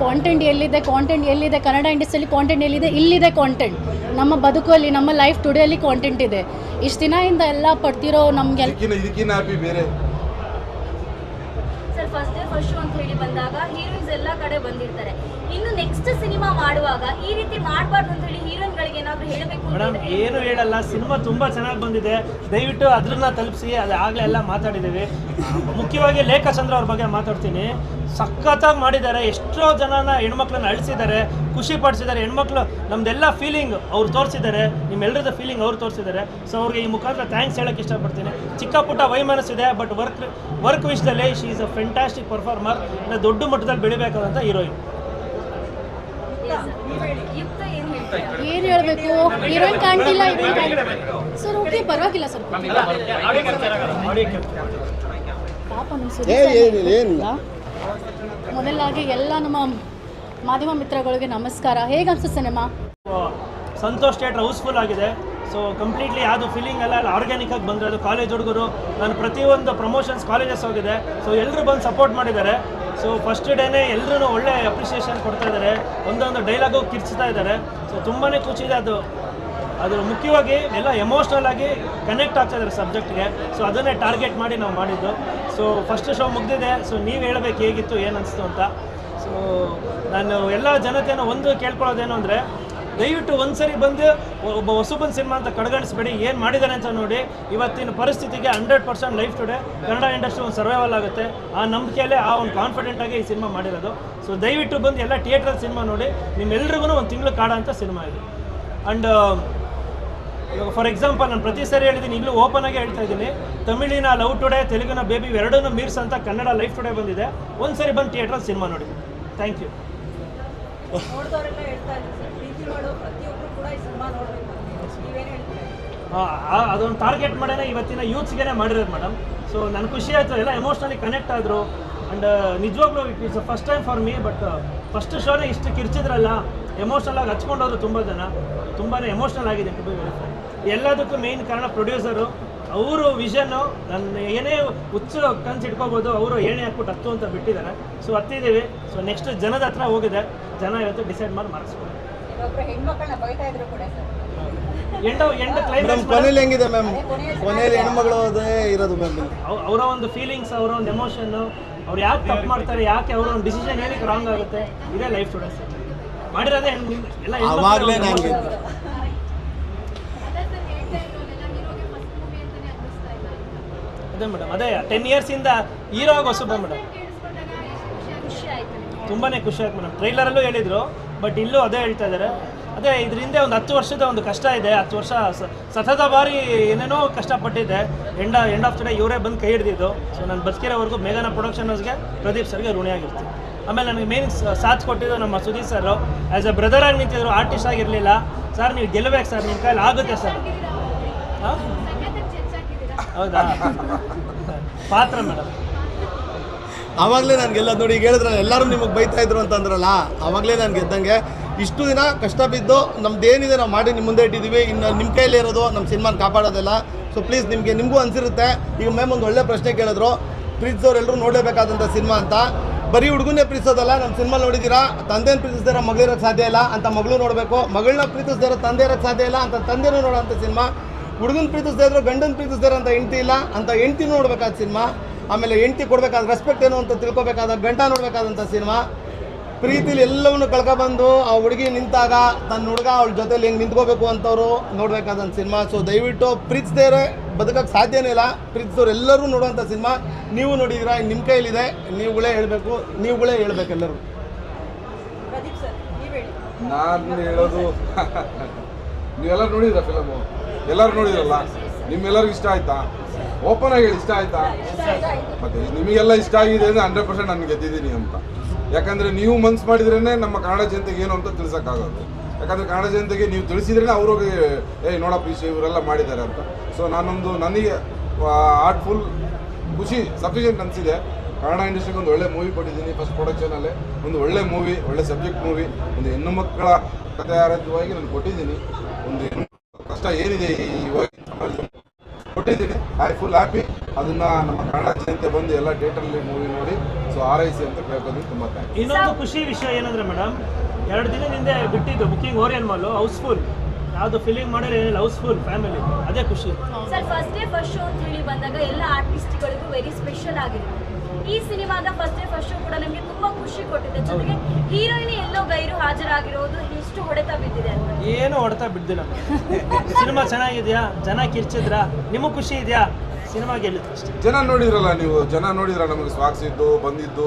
Content ಎಲ್ಲಿದೆ ಕನ್ನಡ ಇಂಡಸ್ಟ್ರಿಯಲ್ಲಿ content ಎಲ್ಲಿದೆ, ಇಲ್ಲಿದೆ ಕಾಂಟೆಂಟ್. ನಮ್ಮ ಬದುಕಲ್ಲಿ, ನಮ್ಮ ಲೈಫ್ ಟುಡೇಲಿ ಕಾಂಟೆಂಟ್ ಇದೆ. ಇಷ್ಟು ದಿನದಿಂದ ಎಲ್ಲ ಪಡ್ತಿರೋ ನಮಗೆ ಬೇರೆ sir first day first show ಅಂತ ಹೇಳಿ ಬಂದಾಗ ಹೀರೋಯಿನ್ಸ್ ಎಲ್ಲ ಕಡೆ ಬಂದಿರ್ತಾರೆ. ಇನ್ನು ನೆಕ್ಸ್ಟ್ ಸಿನಿಮಾ ಮಾಡುವಾಗ ಈ ರೀತಿ ಮಾಡಬಾರ್ದು ಅಂತ ಹೇಳಿ ಹೀರೋಯಿನ್ಗಳಿಗೆ ಏನಾದರೂ ಹೇಳಬೇಕು? ಮೇಡಮ್ ಏನು ಹೇಳಲ್ಲ, ಸಿನಿಮಾ ತುಂಬ ಚೆನ್ನಾಗಿ ಬಂದಿದೆ, ದಯವಿಟ್ಟು ಅದನ್ನ ತಲುಪಿಸಿ. ಅದು ಆಗಲೇ ಎಲ್ಲ ಮಾತಾಡಿದ್ದೀವಿ. ಮುಖ್ಯವಾಗಿ ಲೇಖಾ ಚಂದ್ರ ಅವ್ರ ಬಗ್ಗೆ ಮಾತಾಡ್ತೀನಿ. ಸಖತ್ತಾಗಿ ಮಾಡಿದ್ದಾರೆ. ಎಷ್ಟೋ ಜನನ ಹೆಣ್ಮಕ್ಳನ್ನ ಅಳಿಸಿದ್ದಾರೆ, ಖುಷಿ ಪಡಿಸಿದ್ದಾರೆ. ಹೆಣ್ಮಕ್ಳು ನಮ್ದೆಲ್ಲ ಫೀಲಿಂಗ್ ಅವ್ರು ತೋರಿಸಿದ್ದಾರೆ, ನಿಮ್ಮೆಲ್ಲರದ ಫೀಲಿಂಗ್ ಅವ್ರು ತೋರಿಸಿದ್ದಾರೆ. ಸೊ ಅವ್ರಿಗೆ ಈ ಮುಖಾಂತರ ಥ್ಯಾಂಕ್ಸ್ ಹೇಳೋಕ್ಕೆ ಇಷ್ಟಪಡ್ತೀನಿ. ಚಿಕ್ಕ ಪುಟ್ಟ ವೈಮನಸ್ಸಿದೆ, ಬಟ್ ವರ್ಕ್ ವಿಷಯದಲ್ಲಿ she is a fantastic performer. ದೊಡ್ಡ ಮಟ್ಟದಲ್ಲಿ ಬೆಳಿಬೇಕಾದಂಥ ಹೀರೋಯಿನ್. ಏನು ಹೇಳಬೇಕು, ಹೀರೋಯಿನ್ ಕಾಣ್ತಿಲ್ಲ. ಸರ್ ಓಕೆ, ಪರವಾಗಿಲ್ಲ ಸರ್. ಪಾಪ ಮೊದಲಾಗಿ ಎಲ್ಲ ನಮ್ಮ ಮಾಧ್ಯಮ ಮಿತ್ರಗಳಿಗೆ ನಮಸ್ಕಾರ. ಹೇಗೆ ಅನ್ಸುತ್ತೆ ಸಿನಿಮಾ? ಸಂತೋಷ್ ಥಿಯೇಟರ್ ಹೌಸ್ಫುಲ್ ಆಗಿದೆ. ಸೊ ಕಂಪ್ಲೀಟ್ಲಿ ಯಾವುದು ಫೀಲಿಂಗ್ ಎಲ್ಲ ಆರ್ಗ್ಯಾನಿಕ್ ಆಗಿ ಬಂದರೆ, ಅದು ಕಾಲೇಜ್ ಹುಡುಗರು, ನಾನು ಪ್ರತಿಯೊಂದು ಪ್ರಮೋಷನ್ಸ್ ಕಾಲೇಜಸ್ ಹೋಗಿದೆ. ಸೊ ಎಲ್ಲರೂ ಬಂದು ಸಪೋರ್ಟ್ ಮಾಡಿದ್ದಾರೆ. ಸೊ ಫಸ್ಟ್ ಡೇನೇ ಎಲ್ಲರೂ ಒಳ್ಳೆ ಅಪ್ರಿಷಿಯೇಷನ್ ಕೊಡ್ತಾ ಇದ್ದಾರೆ, ಒಂದೊಂದು ಡೈಲಾಗು ಕಿರ್ಚ್ತಾ ಇದ್ದಾರೆ. ಸೊ ತುಂಬಾ ಖುಷಿ ಇದೆ. ಅದು ಮುಖ್ಯವಾಗಿ ಎಲ್ಲ ಎಮೋಷ್ನಲ್ ಆಗಿ ಕನೆಕ್ಟ್ ಆಗ್ತಾ ಇದ್ದಾರೆ ಸಬ್ಜೆಕ್ಟ್ಗೆ. ಸೊ ಅದನ್ನೇ ಟಾರ್ಗೆಟ್ ಮಾಡಿ ನಾವು ಮಾಡಿದ್ದು. ಸೊ ಫಸ್ಟ್ ಶೋ ಮುಗಿದಿದೆ. ಸೊ ನೀವು ಹೇಳಬೇಕು ಹೇಗಿತ್ತು, ಏನು ಅನಿಸ್ತು ಅಂತ. ಸೊ ನಾನು ಎಲ್ಲ ಜನತೆಯನ್ನು ಒಂದು ಕೇಳ್ಕೊಳ್ಳೋದೇನು ಅಂದರೆ, ದಯವಿಟ್ಟು ಒಂದು ಸರಿ ಬಂದು ಒಬ್ಬ ಹೊಸಬನ್ ಸಿನಿಮಾ ಅಂತ ಕಡೆಗಣಿಸ್ಬೇಡಿ. ಏನು ಮಾಡಿದ್ದಾರೆ ಅಂತ ನೋಡಿ. ಇವತ್ತಿನ ಪರಿಸ್ಥಿತಿಗೆ 100% ಲೈಫ್ ಟುಡೇ ಕನ್ನಡ ಇಂಡಸ್ಟ್ರಿ ಒಂದು ಸರ್ವೈವಲ್ ಆಗುತ್ತೆ. ಆ ನಂಬಿಕೆಯಲ್ಲೇ, ಆ ಒಂದು ಕಾನ್ಫಿಡೆಂಟಾಗಿ ಈ ಸಿನಿಮಾ ಮಾಡಿರೋದು. ಸೊ ದಯವಿಟ್ಟು ಬಂದು ಎಲ್ಲ ಥಿಯೇಟ್ರಲ್ಲಿ ಸಿನಿಮಾ ನೋಡಿ. ನಿಮ್ಮೆಲ್ರಿಗೂ ಒಂದು ತಿಂಗಳು ಕಾಡೋಂಥ ಸಿನಿಮಾ ಇದು. ಆ್ಯಂಡ್ ಇವಾಗ ಫಾರ್ ಎಕ್ಸಾಂಪಲ್, ನಾನು ಪ್ರತಿ ಸರಿ ಹೇಳಿದ್ದೀನಿ, ಈಗಲೂ ಓಪನ್ ಆಗಿ ಹೇಳ್ತಾ ಇದ್ದೀನಿ, ತಮಿಳಿನ ಲವ್ ಟುಡೇ, ತೆಲುಗಿನ ಬೇಬಿ ಎರಡನ್ನೂ ಮೀರ್ಸ್ ಅಂತ ಕನ್ನಡ ಲೈಫ್ ಟುಡೇ ಬಂದಿದೆ. ಒಂದು ಸರಿ ಬಂದು ಥಿಯೇಟ್ರಲ್ಲಿ ಸಿನಿಮಾ ನೋಡಿ. Thank you. ಅದೊಂದು ಟಾರ್ಗೆಟ್ ಮಾಡೇ ಇವತ್ತಿನ ಯೂತ್ಸ್ಗೆ ಮಾಡಿರೋದು ಮೇಡಮ್. ಸೊ ನನಗೆ ಖುಷಿ ಆಯಿತು, ಎಲ್ಲ ಎಮೋಷ್ನಲಿ ಕನೆಕ್ಟ್ ಆದರು. ಆ್ಯಂಡ್ ನಿಜವಾಗ್ಲೂ it is first time for me. But first ಶೋನೇ ಇಷ್ಟು ಕಿರ್ಚಿದ್ರಲ್ಲ, ಎಮೋಷ್ನಲ್ ಆಗಿ ಹಚ್ಕೊಂಡೋದ್ರು ತುಂಬ ಜನ. ತುಂಬಾ ಎಮೋಷ್ನಲ್ ಆಗಿದೆ ಟು ಬಿ ವೆರಿ ಫ್ರಾಂಕ್. ಎಲ್ಲದಕ್ಕೂ ಮೇಯ್ನ್ ಕಾರಣ ಪ್ರೊಡ್ಯೂಸರು. ಅವರು ವಿಷನ್ನು, ನನ್ನ ಏನೇ ಹುಚ್ಚು ಕನ್ಸು ಇಟ್ಕೋಬೋದು, ಅವರು ಏಣೆ ಹಾಕ್ಬಿಟ್ಟು ಹತ್ತು ಅಂತ ಬಿಟ್ಟಿದ್ದಾರೆ. ಸೊ ಹತ್ತಿದ್ದೀವಿ. ಸೊ ನೆಕ್ಸ್ಟ್ ಜನದ ಹತ್ರ ಹೋಗಿದೆ. ಜನ ಇವತ್ತು ಡಿಸೈಡ್ ಮಾಡಿ ಮಾಡಿಸ್ಬೋದು. ಹೆಂಗಿದೆ ಮ್ಯಾಮ್? ಕೊನೆಯಲ್ಲಿ ಹೆಣ್ಮಗಳು ಇರೋದು ಮ್ಯಾಮ್. ಅವರ ಒಂದು ಫೀಲಿಂಗ್ಸ್, ಅವರ ಒಂದು ಎಮೋಷನ್ನು, ಅವ್ರು ಯಾಕೆ ತಪ್ಪು ಮಾಡ್ತಾರೆ, ಯಾಕೆ ಅವರ ಒಂದು ಡಿಸಿಷನ್ ಏನಕ್ಕೆ ರಾಂಗ್ ಆಗುತ್ತೆ, ಇದೇ ಲೈಫ್ ಸ್ಟೂಡೆಂಟ್ಸ್ ಮಾಡಿರೋದೇ ಎಲ್ಲ. ಅದೇ ಮೇಡಮ್, ಅದೇ 10 ಇಯರ್ಸಿಂದ ಹೀರೋ ಆಗಿ ಹೊಸಬ ಮೇಡಮ್. ತುಂಬಾ ಖುಷಿ ಆಯ್ತು ಮೇಡಮ್. ಟ್ರೈಲರಲ್ಲೂ ಹೇಳಿದರು, ಬಟ್ ಇಲ್ಲೂ ಅದೇ ಹೇಳ್ತಾ ಇದ್ದಾರೆ. ಅದೇ ಇದರಿಂದ ಒಂದು 10 ವರ್ಷದ ಒಂದು ಕಷ್ಟ ಇದೆ. 10 ವರ್ಷ ಸತತ ಬಾರಿ ಏನೇನೋ ಕಷ್ಟಪಟ್ಟಿದ್ದೆ. ಎಂಡ್ ಆಫ್ ದ ಡೇ ಇವರೇ ಬಂದು ಕೈ ಹಿಡಿದಿದ್ದು. ಸೊ ನಾನು ಬದುಕಿರೋವರೆಗೂ ಮೇಘನಾ ಪ್ರೊಡಕ್ಷನ್ ಹೌಸ್ಗೆ, ಪ್ರದೀಪ್ ಸರ್ಗೆ ಋಣಿಯಾಗಿರ್ತೀನಿ. ಆಮೇಲೆ ನನಗೆ ಮೇನ್ ಸಾಥ್ ಕೊಟ್ಟಿದ್ದು ನಮ್ಮ Sudeep sir. As A brother ಆಗಿ ನಿಂತಿದ್ರು, ಆರ್ಟಿಸ್ಟ್ ಆಗಿರಲಿಲ್ಲ. ಸರ್ ನೀವು ಗೆಲ್ಲಬೇಕು ಸರ್, ನಿಮ್ಮ ಕೈಲಿ ಆಗುತ್ತೆ ಸರ್. ಹಾಂ ಹೌದಾ? ಪಾತ್ರ ಮೇಡಮ್. ಆವಾಗಲೇ ನಾನು ಗೆಲ್ಲೋದು ನೋಡಿ. ಈಗ ಹೇಳಿದ್ರಲ್ಲ, ಎಲ್ಲರೂ ನಿಮಗೆ ಬೈತಾ ಇದ್ರು ಅಂತಂದ್ರಲ್ಲ, ಆವಾಗಲೇ ನಾನು ಗೆದ್ದಂಗೆ. ಇಷ್ಟು ದಿನ ಕಷ್ಟ ಬಿದ್ದು ನಮ್ದೇನಿದೆ ನಾವು ಮಾಡಿ ನಿಮ್ಮ ಮುಂದೆ ಇಟ್ಟಿದ್ದೀವಿ. ಇನ್ನು ನಿಮ್ಮ ಕೈಯಲ್ಲಿ ಇರೋದು ನಮ್ಮ ಸಿನಿಮಾನ ಕಾಪಾಡೋದಿಲ್ಲ. ಸೊ ಪ್ಲೀಸ್, ನಿಮಗೂ ಅನಿಸಿರುತ್ತೆ. ಈಗ ಮ್ಯಾಮ್ ಒಂದು ಒಳ್ಳೆ ಪ್ರಶ್ನೆ ಕೇಳಿದ್ರು, ಪ್ರೀತಿಸೋರೆಲ್ಲರೂ ನೋಡಲೇಬೇಕಾದಂಥ ಸಿನಿಮಾ ಅಂತ. ಬರೀ ಹುಡುಗನ್ನೇ ಪ್ರೀತಿಸೋದಲ್ಲ, ನಮ್ಮ ಸಿನಿಮಾ ನೋಡಿದ್ದೀರಾ, ತಂದೆನ ಪ್ರೀತಿಸ್ದಿರ ಮಗಳಿರೋಕ್ಕೆ ಸಾಧ್ಯ ಇಲ್ಲ ಅಂತ ಮಗಳು ನೋಡಬೇಕು, ಮಗಳನ್ನ ಪ್ರೀತಿಸ್ದಿರೋ ತಂದೆ ಇರೋಕ್ಕೆ ಸಾಧ್ಯ ಇಲ್ಲ ಅಂತ ತಂದೆನೂ ನೋಡೋಂಥ ಸಿನಿಮಾ. ಹುಡುಗನ ಪ್ರೀತಿಸ್ದೇ ಇದ್ರು ಗಂಡನ ಪ್ರೀತಿಸ್ದಿರೋ ಅಂತ ಹೆಂಡ್ತಿ ಇಲ್ಲ ಅಂತ ಹೆಂಡ್ತಿ ನೋಡಬೇಕಾದ ಸಿನಿಮಾ. ಆಮೇಲೆ ಹೆಂಡ್ತಿ ಕೊಡಬೇಕಾದ ರೆಸ್ಪೆಕ್ಟ್ ಏನು ಅಂತ ತಿಳ್ಕೊಬೇಕಾದ ಗಂಡ ನೋಡಬೇಕಾದಂಥ ಸಿನಿಮಾ. ಪ್ರೀತಿಲಿ ಎಲ್ಲವನ್ನು ಕಳ್ಕೊಬಂದು ಆ ಹುಡುಗಿ ನಿಂತಾಗ ತನ್ನ ಹುಡುಗ ಅವಳ ಜೊತೆಲಿ ಹೆಂಗೆ ನಿಂತ್ಕೋಬೇಕು ಅಂತವರು ನೋಡಬೇಕಾದಂಥ ಸಿನಿಮಾ. ಸೊ ದಯವಿಟ್ಟು ಪ್ರೀತಿಸದೇ ಬದುಕೋಕ್ಕೆ ಸಾಧ್ಯನೇ ಇಲ್ಲ. ಪ್ರೀತಿಸೋರು ಎಲ್ಲರೂ ನೋಡುವಂಥ ಸಿನಿಮಾ. ನೀವು ನೋಡಿದ್ದೀರಾ, ನಿಮ್ಮ ಕೈಲಿದೆ, ನೀವುಗಳೇ ಹೇಳಬೇಕು ಎಲ್ಲರೂ. ನಾನು ಹೇಳೋದು, ನೀವೆಲ್ಲರೂ ನೋಡಿದ್ರ ಫಿಲಮು? ಎಲ್ಲರೂ ನೋಡಿದ್ರಲ್ಲ? ನಿಮ್ಮೆಲ್ಲರಿಗೂ ಇಷ್ಟ ಆಯ್ತಾ? ಓಪನ್ ಆಗಿ ಹೇಳಿ, ಇಷ್ಟ ಆಯ್ತಾ? ಮತ್ತೆ ನಿಮಗೆಲ್ಲ ಇಷ್ಟ ಆಗಿದೆ ಅಂದರೆ 100% ನಾನು ಗೆದ್ದಿದ್ದೀನಿ ಅಂತ. ಯಾಕಂದರೆ ನೀವು ಮನ್ಸು ಮಾಡಿದ್ರೇ ನಮ್ಮ ಕನ್ನಡ ಜನತೆಗೆ ಏನು ಅಂತ ತಿಳಿಸೋಕ್ಕಾಗೋದು. ಯಾಕಂದರೆ ಕನ್ನಡ ಜನತೆಗೆ ನೀವು ತಿಳಿಸಿದ್ರೇ ಅವ್ರಿಗೆ ನೋಡಪ್ಪ ಇವರೆಲ್ಲ ಮಾಡಿದ್ದಾರೆ ಅಂತ. ಸೊ ನನಗೆ ಆರ್ಟ್ಫುಲ್ ಖುಷಿ ಸಫಿಷಿಯೆಂಟ್ ಅನಿಸಿದೆ. ಕನ್ನಡ ಇಂಡಸ್ಟ್ರಿಗೆ ಒಂದು ಒಳ್ಳೆ ಮೂವಿ ಕೊಟ್ಟಿದ್ದೀನಿ. ಫಸ್ಟ್ ಪ್ರೊಡಕ್ಷನಲ್ಲೇ ಒಂದು ಒಳ್ಳೆ ಮೂವಿ, ಒಳ್ಳೆ ಸಬ್ಜೆಕ್ಟ್ ಮೂವಿ, ಒಂದು ಹೆಣ್ಣು ಮಕ್ಕಳ ಕಥೆ ಆಧಾರಿತವಾಗಿ ನಾನು ಕೊಟ್ಟಿದ್ದೀನಿ. ಒಂದು ಹೆಣ್ಣು ಕಷ್ಟ ಏನಿದೆ ಇವಾಗ ಕೊಟ್ಟಿದ್ದೀನಿ. I full happy. ಅದನ್ನು ನಮ್ಮ ಕನ್ನಡ ಜನತೆ ಬಂದು ಎಲ್ಲ ಥಿಯೇಟ್ರಲ್ಲಿ ಮೂವಿ ನೋಡಿ ಸೊ ಹಾರೈಸಿ ಅಂತ ಕೇಳ್ಕೊಂಡು ತುಂಬ ಥ್ಯಾಂಕ್ಸ್. ಇನ್ನೊಂದು ಖುಷಿ ವಿಷಯ ಏನಂದ್ರೆ ಮೇಡಮ್, 2 ದಿನದ ಹಿಂದೆ ಬಿಟ್ಟಿದ್ದು ಬುಕಿಂಗ್ ಓರಿಯನ್ ಮಾಲ್ ಹೌಸ್ಫುಲ್, ಯಾವುದು ಫೀಲಿಂಗ್ ಮಾಡೋರು ಏನಿಲ್ಲ, ಹೌಸ್ಫುಲ್ ಫ್ಯಾಮಿಲಿ, ಅದೇ ಖುಷಿ. Sir first day first show ಅಂತ ಹೇಳಿ ಬಂದಾಗ ಎಲ್ಲ ಆರ್ಟಿಸ್ಟ್ಗಳಿಗೂ ವೆರಿ ಸ್ಪೆಷಲ್ ಆಗಿರುತ್ತೆ. ಈ ಸಿನಿಮಾದ ಫಸ್ಟ್ ಡೇ ಫಸ್ಟ್ ಶೋ ಕೂಡ ನಮಗೆ ತುಂಬಾ ಖುಷಿ ಕೊಟ್ಟಿದೆ. ಜೊತೆಗೆ ಹೀರೋಯಿನ್ ಎಲ್ಲೋ ಗೈರು ಹಾಜರಾಗಿರೋದು ಎಷ್ಟು ಹೊಡೆತ ಬಿದ್ದಿದೆ ಅಂತ. ಏನು ಹೊಡೆತ ಬಿದ್ದಿಲ್ಲ. ಸಿನಿಮಾ ಚೆನ್ನಾಗಿದೆಯಾ, ಜನ ಕಿರ್ಚಿದ್ರಾ, ನಿಮಗೆ ಖುಷಿ ಇದೆಯಾ, ಸಿನಿಮಾ ಗೆಲ್ಲಿತ್ತು ಅಷ್ಟೇ. ಜನ ನೋಡಿದ್ರಲ್ಲ ನೀವು, ಜನ ನೋಡಿದ್ರ ನಮಗೆ ಸ್ವಾಗಸಿದ್ದು ಬಂದಿದ್ದು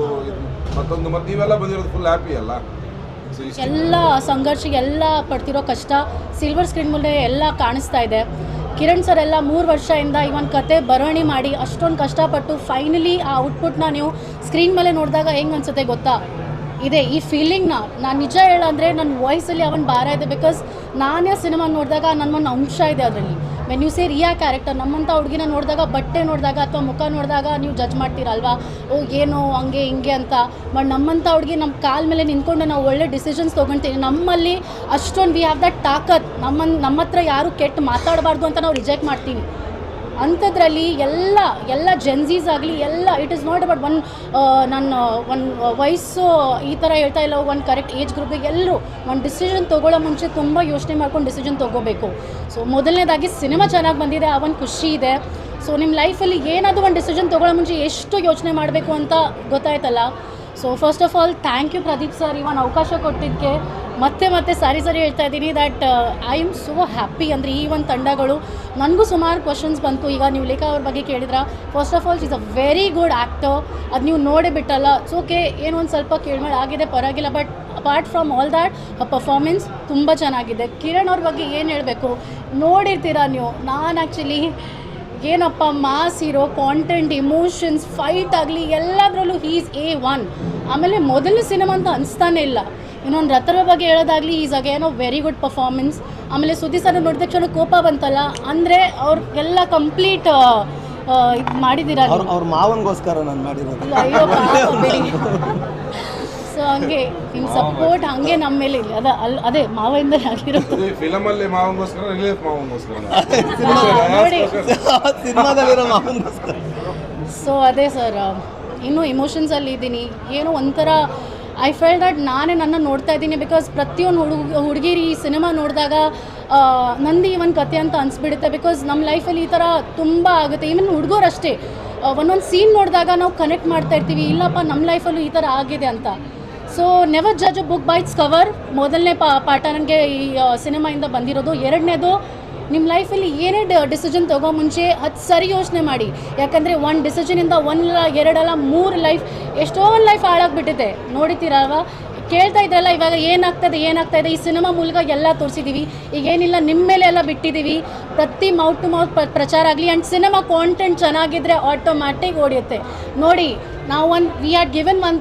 ಮತ್ತೊಂದು ಮತ್ತೆ ನೀವೆಲ್ಲ ಬಂದಿರೋದು ಫುಲ್ ಹ್ಯಾಪಿ ಅಲ್ಲ. So ಇಷ್ಟು ಎಲ್ಲ ಸಂಘರ್ಷ, ಎಲ್ಲ ಪಡ್ತಿರೋ ಕಷ್ಟ ಸಿಲ್ವರ್ ಸ್ಕ್ರೀನ್ ಮುಂದೆ ಎಲ್ಲ ಕಾಣಿಸ್ತಾ ಇದೆ. ಕಿರಣ್ ಸರ್ ಎಲ್ಲ 3 ವರ್ಷದಿಂದ ಈ ಒಂದು ಕತೆ ಬರವಣಿ ಮಾಡಿ ಅಷ್ಟೊಂದು ಕಷ್ಟಪಟ್ಟು ಫೈನಲಿ ಆ ಔಟ್ಪುಟ್ನ ನೀವು ಸ್ಕ್ರೀನ್ ಮೇಲೆ ನೋಡಿದಾಗ ಹೆಂಗೆ ಅನ್ಸುತ್ತೆ ಗೊತ್ತಾ? ಇದೆ ಈ ಫೀಲಿಂಗ್ನ ನಾನು ನಿಜ ಹೇಳಂದರೆ ನನ್ನ ವಾಯ್ಸಲ್ಲಿ ಅವನ್ ಭಾರ ಇದೆ. ಬಿಕಾಸ್ ನಾನೇ ಸಿನಿಮಾ ನೋಡಿದಾಗ ನನ್ನೊಂದು ಅಂಶ ಇದೆ ಅದರಲ್ಲಿ. When you say Riya character, ನಮ್ಮಂಥ ಹುಡುಗಿನ ನೋಡಿದಾಗ, ಬಟ್ಟೆ ನೋಡಿದಾಗ ಅಥವಾ ಮುಖ ನೋಡಿದಾಗ ನೀವು ಜಡ್ಜ್ ಮಾಡ್ತೀರಲ್ವಾ, ಓ ಏನೋ ಹಂಗೆ ಹಿಂಗೆ ಅಂತ. ಬಟ್ ನಮ್ಮಂಥ ಹುಡುಗಿ ನಮ್ಮ ಕಾಲ ಮೇಲೆ ನಿಂತ್ಕೊಂಡು ನಾವು ಒಳ್ಳೆ ಡಿಸಿಷನ್ಸ್ ತೊಗೊಳ್ತೀವಿ. ನಮ್ಮಲ್ಲಿ ಅಷ್ಟೊಂದು ವಿ ಹ್ಯಾವ್ ದಟ್ ತಾಕತ್. ನಮ್ಮ ಹತ್ರ ಯಾರು ಕೆಟ್ಟ ಮಾತಾಡಬಾರ್ದು ಅಂತ ನಾವು ರಿಜೆಕ್ಟ್ ಮಾಡ್ತೀವಿ. ಅಂಥದ್ರಲ್ಲಿ ಎಲ್ಲ ಜೆನ್ಸೀಸ್ ಆಗಲಿ ಎಲ್ಲ, ಇಟ್ ಇಸ್ ನಾಟ್ ಅಬೌಟ್ ಒಂದು ವಯಸ್ಸು ಈ ಥರ ಹೇಳ್ತಾ ಇಲ್ಲ, ಒಂದು ಕರೆಕ್ಟ್ ಏಜ್ ಗ್ರೂಪಿಗೆ ಎಲ್ಲರೂ ಒಂದು ಡಿಸಿಷನ್ ತೊಗೊಳ್ಳೋ ಮುಂಚೆ ತುಂಬ ಯೋಚನೆ ಮಾಡ್ಕೊಂಡು ಡಿಸಿಷನ್ ತೊಗೋಬೇಕು. ಸೊ ಮೊದಲನೇದಾಗಿ ಸಿನಿಮಾ ಚೆನ್ನಾಗಿ ಬಂದಿದೆ, ಆ ಒಂದು ಖುಷಿ ಇದೆ. ಸೊ ನಿಮ್ಮ ಲೈಫಲ್ಲಿ ಏನಾದರೂ ಒಂದು ಡಿಸಿಷನ್ ತೊಗೊಳ್ಳೋ ಮುಂಚೆ ಎಷ್ಟು ಯೋಚನೆ ಮಾಡಬೇಕು ಅಂತ ಗೊತ್ತಾಯ್ತಲ್ಲ. So first of all thank you Pradeep sir, ಇವನ್ ಅವಕಾಶ ಕೊಟ್ಟಿದ್ದಕ್ಕೆ. ಮತ್ತೆ ಸಾರಿ ಹೇಳ್ತಾ ಇದ್ದೀನಿ that I am so happy. ಅಂದರೆ ಈ ಒಂದು ತಂಡಗಳು ನನಗೂ ಸುಮಾರು ಕ್ವಶನ್ಸ್ ಬಂತು. ಈಗ ನೀವು ಲೇಖಾ ಅವ್ರ ಬಗ್ಗೆ ಕೇಳಿದ್ರ, first of all is a very good actor. ಅದು ನೀವು ನೋಡೇ ಬಿಟ್ಟಲ್ಲ. ಸೊ ಓಕೆ ಏನೋ ಒಂದು ಸ್ವಲ್ಪ ಕೇಳ್ಮೇಲೆ ಆಗಿದೆ, ಪರವಾಗಿಲ್ಲ. But apart from all that ಆ ಪರ್ಫಾರ್ಮೆನ್ಸ್ ತುಂಬ ಚೆನ್ನಾಗಿದೆ. ಕಿರಣ್ ಅವ್ರ ಬಗ್ಗೆ ಏನು ಹೇಳಬೇಕು, ನೋಡಿರ್ತೀರಾ ನೀವು. ನಾನು ಆ್ಯಕ್ಚುಲಿ ಏನಪ್ಪ mass hero, content, emotions, fight ಆಗಲಿ ಎಲ್ಲದರಲ್ಲೂ ಈಸ್ A1. ಆಮೇಲೆ ಮೊದಲ ಸಿನಿಮಾ ಅಂತ ಅನಿಸ್ತಾನೆ ಇಲ್ಲ. ಇನ್ನೊಂದು ರಥರ ಬಗ್ಗೆ ಹೇಳೋದಾಗಲಿ, is again a very good performance. ಆಮೇಲೆ ಸುದ್ದಿ ಸರ್ ನೋಡಿದ ತಕ್ಷಣ ಕೋಪ ಬಂತಲ್ಲ, ಅಂದರೆ ಅವ್ರಿಗೆಲ್ಲ ಕಂಪ್ಲೀಟ್ ಇದು ಮಾಡಿದ್ದೀರಾ. ಅವ್ರ ಮಾವನಿಗೋಸ್ಕರ ನಾನು ಮಾಡಿರೋದು. ಅಯ್ಯೋ ಸೊ ಹಂಗೆ ನಿಮ್ಮ ಸಪೋರ್ಟ್ ಹಂಗೆ ನಮ್ಮ ಮೇಲೆ ಇಲ್ಲ. ಅದೇ ಮಾವಿಂದ ಆಗಿರೋದು. ಫಿಲಮ್ ಅಲ್ಲಿ ಮಾವನಿಗೋಸ್ಕರ, ರಿಲೀಫ್ ಮಾವನಿಗೋಸ್ಕರ ನೋಡಿ. ಸಿನಿಮಾದಲ್ಲಿರೋ ಮಾವನಿಗೋಸ್ಕರ. ಸೊ ಅದೇ ಸರ್, ಇನ್ನೂ ಇಮೋಷನ್ಸಲ್ಲಿ ಇದ್ದೀನಿ. ಏನೋ ಒಂಥರ ಐ ಫೆಲ್ ದಟ್ ನಾನೇ ನನ್ನ ನೋಡ್ತಾ ಇದ್ದೀನಿ. ಬಿಕಾಸ್ ಪ್ರತಿಯೊಂದು ಹುಡುಗಿರಿ ಈ ಸಿನಿಮಾ ನೋಡಿದಾಗ ನಂದು ಈ ಒಂದು ಕತೆ ಅಂತ ಅನಿಸ್ಬಿಡುತ್ತೆ. ಬಿಕಾಸ್ ನಮ್ಮ ಲೈಫಲ್ಲಿ ಈ ಥರ ತುಂಬ ಆಗುತ್ತೆ. ಈವನ್ ಹುಡುಗರು ಅಷ್ಟೇ, ಒಂದೊಂದು ಸೀನ್ ನೋಡಿದಾಗ ನಾವು ಕನೆಕ್ಟ್ ಮಾಡ್ತಾ ಇರ್ತೀವಿ, ಇಲ್ಲಪ್ಪ ನಮ್ಮ ಲೈಫಲ್ಲೂ ಈ ಥರ ಆಗಿದೆ ಅಂತ. So never judge a book by it's cover. ಮೊದಲನೇ ಪಾಠ ನನಗೆ ಈ ಸಿನಿಮಾಯಿಂದ ಬಂದಿರೋದು. ಎರಡನೇದು, ನಿಮ್ಮ ಲೈಫಲ್ಲಿ ಏನೇ ಡಿಸಿಷನ್ ತೊಗೋ ಮುಂಚೆ 10 ಸರಿ ಯೋಚನೆ ಮಾಡಿ. ಯಾಕಂದರೆ ಒಂದು ಡಿಸಿಷನಿಂದ 1 ಅಲ್ಲ 2 ಅಲ್ಲ 3 ಲೈಫ್, ಎಷ್ಟೊಂದು ಲೈಫ್ ಹಾಳಾಗ್ಬಿಟ್ಟಿದೆ. ನೋಡಿತೀರಲ್ವಾ, ಕೇಳ್ತಾ ಇದ್ರಲ್ಲ ಇವಾಗ ಏನಾಗ್ತಾಯಿದೆ. ಈ ಸಿನಿಮಾ ಮೂಲಕ ಎಲ್ಲ ತೋರಿಸಿದ್ದೀವಿ. ಈಗೇನಿಲ್ಲ, ನಿಮ್ಮ ಮೇಲೆ ಎಲ್ಲ ಬಿಟ್ಟಿದ್ದೀವಿ. ಪ್ರತಿ ಮೌತ್ ಟು ಮೌತ್ ಪ್ರಚಾರ ಆಗಲಿ. ಆ್ಯಂಡ್ ಸಿನಿಮಾ ಕಾಂಟೆಂಟ್ ಚೆನ್ನಾಗಿದ್ದರೆ ಆಟೋಮ್ಯಾಟಿಕ್ ಓಡಿಯುತ್ತೆ. ನೋಡಿ, ನಾವು ವಿ ಆರ್ ಗಿವನ್ ಒನ್